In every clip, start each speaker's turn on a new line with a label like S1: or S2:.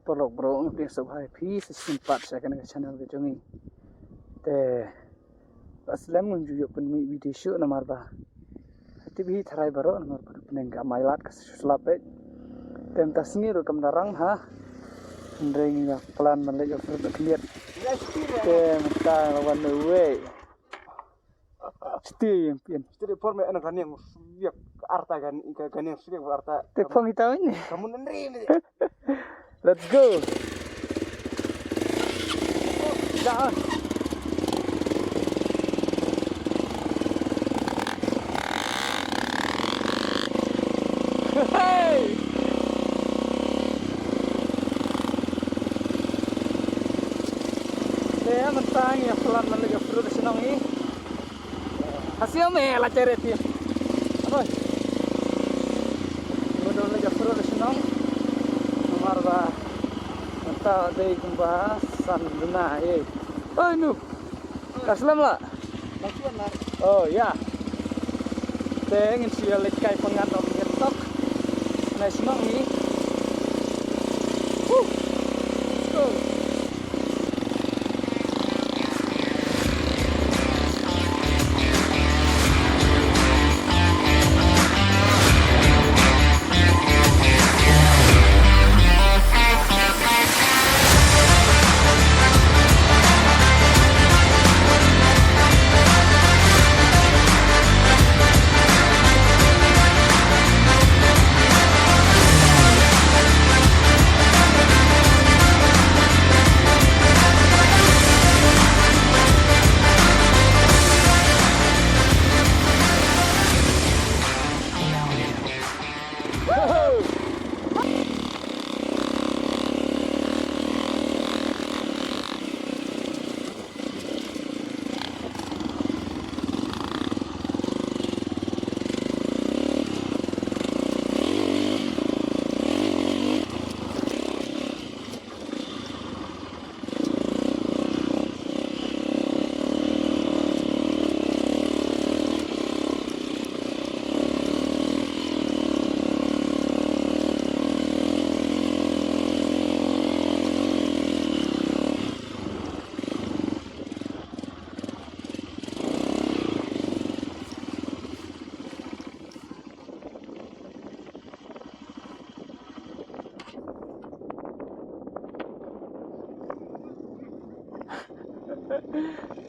S1: pelok bro dia sebagai piece simpat saya kena ke channel ke jongi te aslam ngunjuk penmi video shoot nomor ba hati bi tharai baro nomor ba penengga mailat ke sulape tem tasngi ro kam darang ha ndring ya plan man le fruit clear tem ta lawan we Stay yang pian.
S2: Stay forme anak kan yang siap arta kan yang siap arta.
S1: Tepung itu ini.
S2: Kamu nendri ini.
S1: Let's go. Dah. Hey. Saya mentang ya pelan menuju fruit Shnong ini. Hasil me la ceret ya. Apa? Modal lagi fruit Shnong. Nomor ba. Entah dari kumbah sanduna eh. Oh nu. Kaslam lah. Oh ya. Tengin sia lekai pengantar ngetok. Nah Shnong ni. Let's go.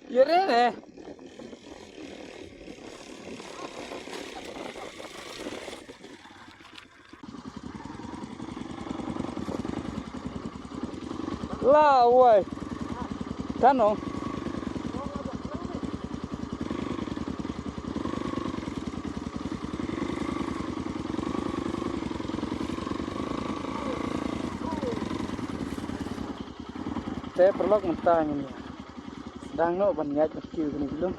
S1: Yerene. Lah, woi. Tanong. Saya perlu mentang ini. Đang nó bắn nhát một kiểu này luôn.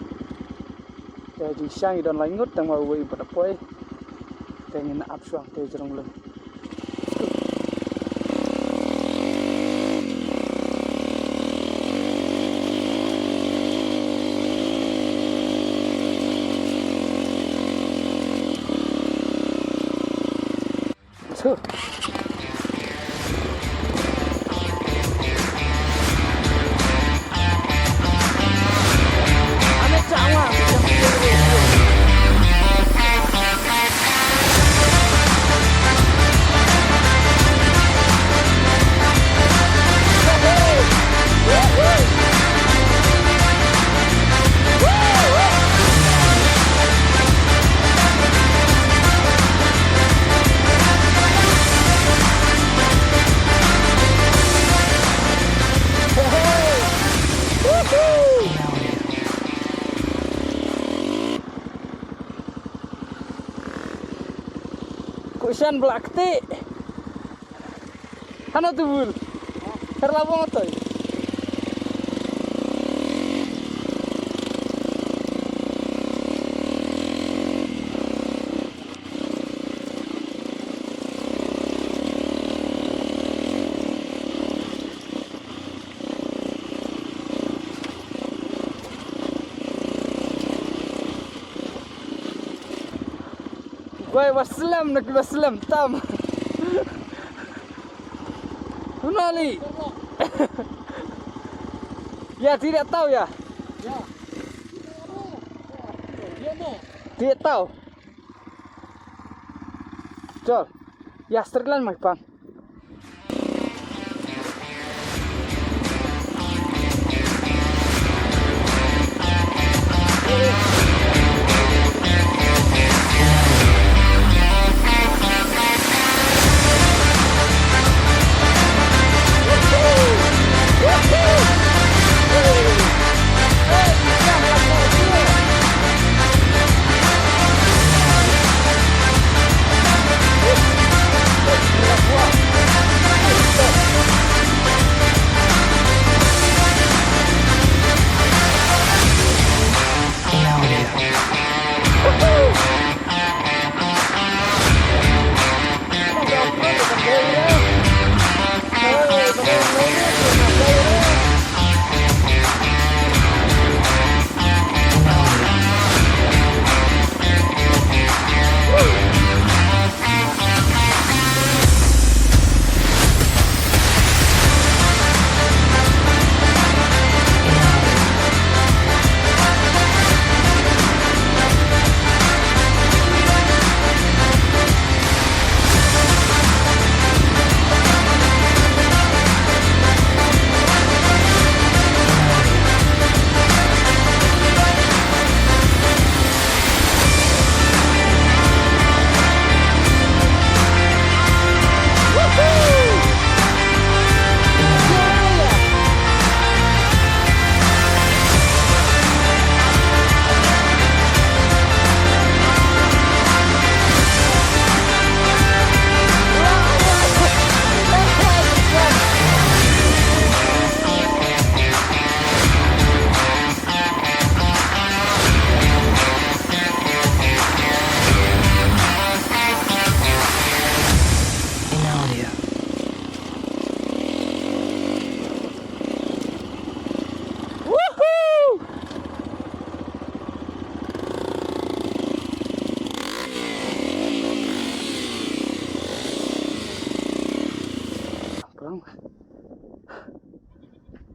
S1: Để chỉ sang đòn lái ngút đang vào quay bật quay. Để nhìn áp xuống tới trong lưng. Kusian belakti. Hana tu bul. Terlabung atau? Woi wassalam nak wassalam tam. Tunali. Ya tidak tahu ya.
S2: Ya.
S1: Tidak tahu. Jol. Ya sterlan mah bang.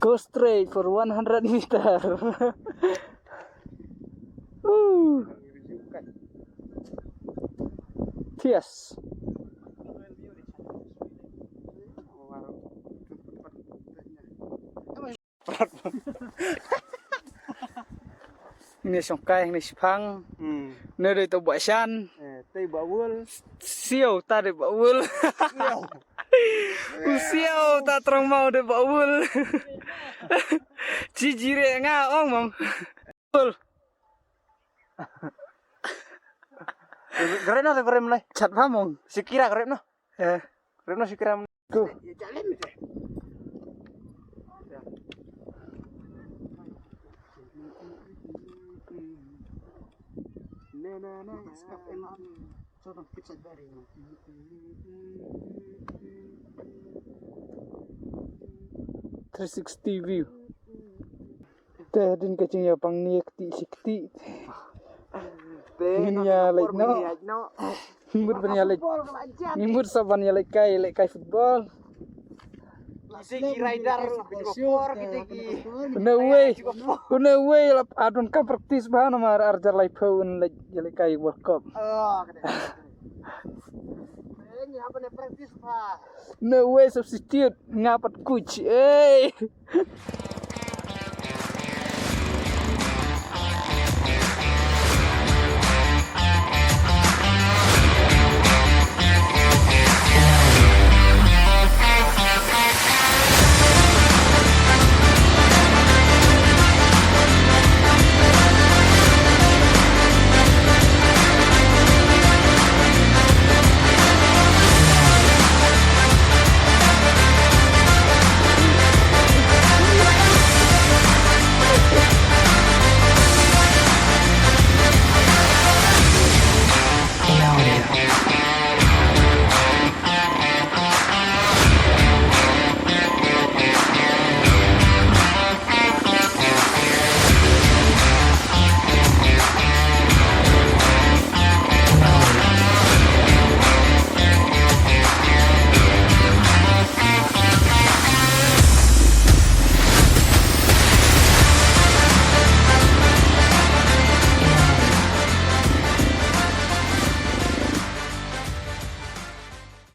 S1: Go straight for 100 meter. Yes. Ini songkai ini sipang. Nơi tàu bãi san.
S2: Tây bão vươn.
S1: Siêu ta để bão vươn. Siêu ta trong mau để bão vươn. Chỉ rẻ nga ông mong.
S2: Keren atau keren lah?
S1: Chặt phá mong.
S2: Sekira keren no?
S1: Eh.
S2: Keren no sekira.
S1: Go.
S2: Coba kita dari.
S1: 360 view. Teh din kacing ya pang niak ti sikti. Niya like no. Nimut banya like. Nimut saban ya like kai football.
S2: Segi rider sport kita ki.
S1: No way adon ka praktis bahan mar arjar like phone like kai World Cup.
S2: Oh, ini apa nih praktis pak?
S1: No way substitute ngapat kuci.